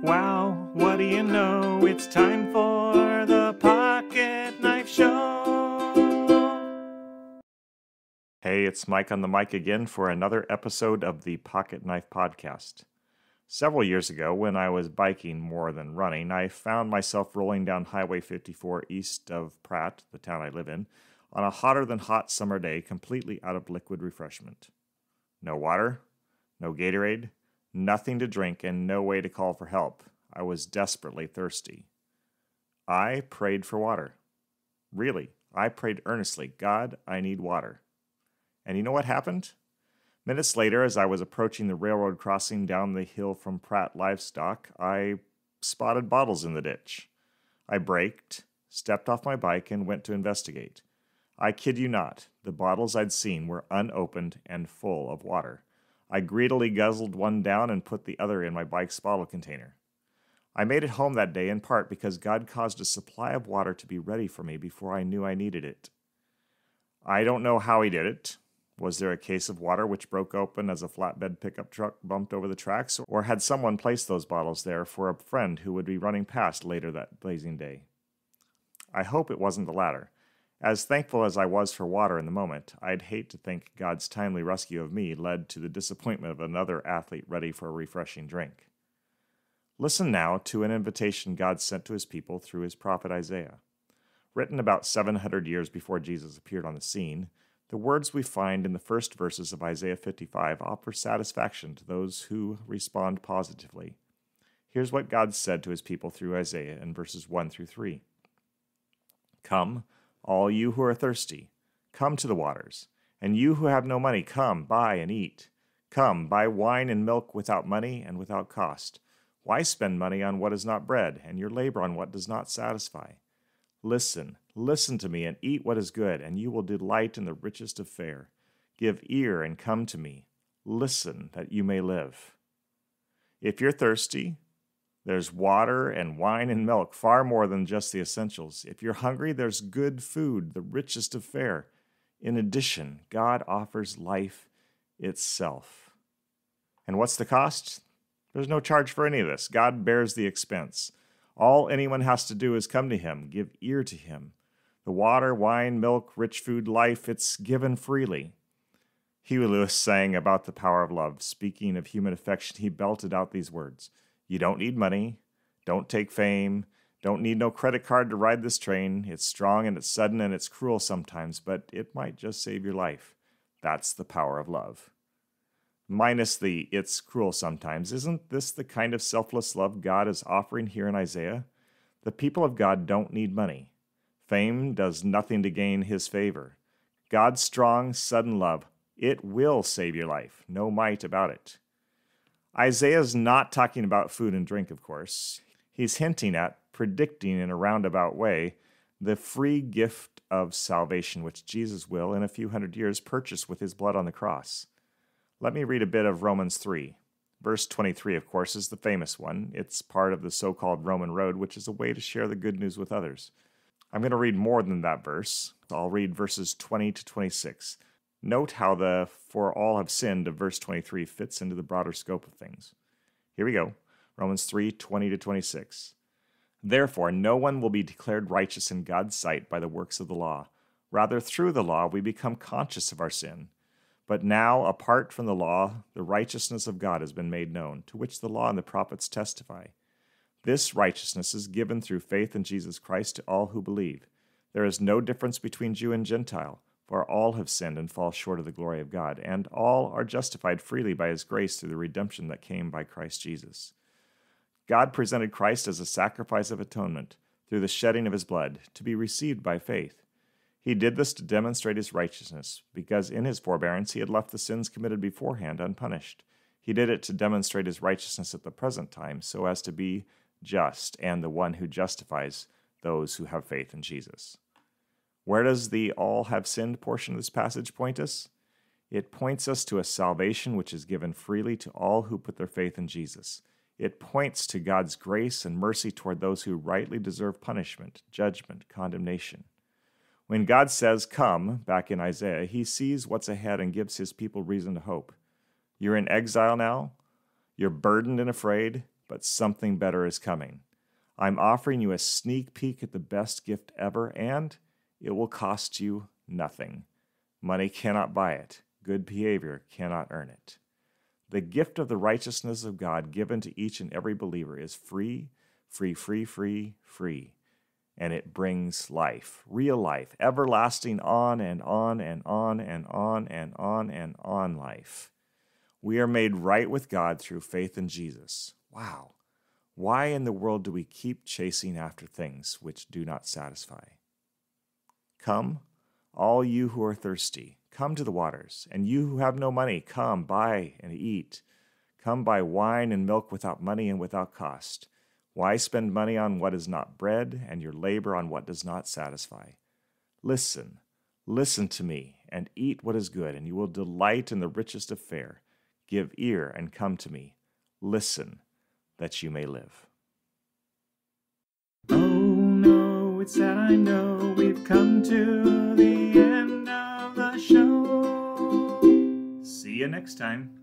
Wow, what do you know? It's time for the Pocket Knife Show. Hey, it's Mike on the mic again for another episode of the Pocket Knife Podcast. Several years ago, when I was biking more than running, I found myself rolling down Highway 54 east of Pratt, the town I live in, on a hotter-than-hot summer day completely out of liquid refreshment. No water, no Gatorade, nothing to drink, and no way to call for help. I was desperately thirsty. I prayed for water. Really, I prayed earnestly, God, I need water. And you know what happened? Minutes later, as I was approaching the railroad crossing down the hill from Pratt Livestock, I spotted bottles in the ditch. I braked, stepped off my bike, and went to investigate. I kid you not, the bottles I'd seen were unopened and full of water. I greedily guzzled one down and put the other in my bike's bottle container. I made it home that day in part because God caused a supply of water to be ready for me before I knew I needed it. I don't know how he did it. Was there a case of water which broke open as a flatbed pickup truck bumped over the tracks, or had someone placed those bottles there for a friend who would be running past later that blazing day? I hope it wasn't the latter. As thankful as I was for water in the moment, I'd hate to think God's timely rescue of me led to the disappointment of another athlete ready for a refreshing drink. Listen now to an invitation God sent to his people through his prophet Isaiah. Written about 700 years before Jesus appeared on the scene, the words we find in the first verses of Isaiah 55 offer satisfaction to those who respond positively. Here's what God said to his people through Isaiah in verses 1 through 3. Come, all you who are thirsty, come to the waters, and you who have no money, come, buy and eat. Come, buy wine and milk without money and without cost. Why spend money on what is not bread, and your labor on what does not satisfy? Listen to me, and eat what is good, and you will delight in the richest of fare. Give ear and come to me. Listen, that you may live. If you're thirsty, there's water and wine and milk, far more than just the essentials. If you're hungry, there's good food, the richest of fare. In addition, God offers life itself. And what's the cost? There's no charge for any of this. God bears the expense. All anyone has to do is come to him, give ear to him. The water, wine, milk, rich food, life, it's given freely. Huey Lewis sang about the power of love. Speaking of human affection, he belted out these words. You don't need money, don't take fame, don't need no credit card to ride this train. It's strong and it's sudden and it's cruel sometimes, but it might just save your life. That's the power of love. Minus the it's cruel sometimes, isn't this the kind of selfless love God is offering here in Isaiah? The people of God don't need money. Fame does nothing to gain his favor. God's strong, sudden love, it will save your life, no might about it. Isaiah's not talking about food and drink, of course. He's hinting at, predicting in a roundabout way, the free gift of salvation which Jesus will, in a few hundred years, purchase with his blood on the cross. Let me read a bit of Romans 3. Verse 23, of course, is the famous one. It's part of the so-called Roman road, which is a way to share the good news with others. I'm going to read more than that verse. I'll read verses 20 to 26. Note how the "for all have sinned" of verse 23 fits into the broader scope of things. Here we go. Romans 3, 20 to 26. Therefore, no one will be declared righteous in God's sight by the works of the law. Rather, through the law, we become conscious of our sin. But now, apart from the law, the righteousness of God has been made known, to which the law and the prophets testify. This righteousness is given through faith in Jesus Christ to all who believe. There is no difference between Jew and Gentile, for all have sinned and fall short of the glory of God, and all are justified freely by his grace through the redemption that came by Christ Jesus. God presented Christ as a sacrifice of atonement through the shedding of his blood, to be received by faith. He did this to demonstrate his righteousness, because in his forbearance he had left the sins committed beforehand unpunished. He did it to demonstrate his righteousness at the present time, so as to be just and the one who justifies those who have faith in Jesus. Where does the all have sinned portion of this passage point us? It points us to a salvation which is given freely to all who put their faith in Jesus. It points to God's grace and mercy toward those who rightly deserve punishment, judgment, condemnation. When God says, come, back in Isaiah, he sees what's ahead and gives his people reason to hope. You're in exile now. You're burdened and afraid, but something better is coming. I'm offering you a sneak peek at the best gift ever, and it will cost you nothing. Money cannot buy it. Good behavior cannot earn it. The gift of the righteousness of God given to each and every believer is free, free, free, free, free. And it brings life, real life, everlasting on and on and on and on and on and on life. We are made right with God through faith in Jesus. Wow. Why in the world do we keep chasing after things which do not satisfy? Come, all you who are thirsty, come to the waters, and you who have no money, come, buy and eat. Come buy wine and milk without money and without cost. Why spend money on what is not bread, and your labor on what does not satisfy? Listen to me, and eat what is good, and you will delight in the richest of fare. Give ear and come to me. Listen, that you may live. Oh no, it's sad, I know. We've come to the end of the show. See you next time.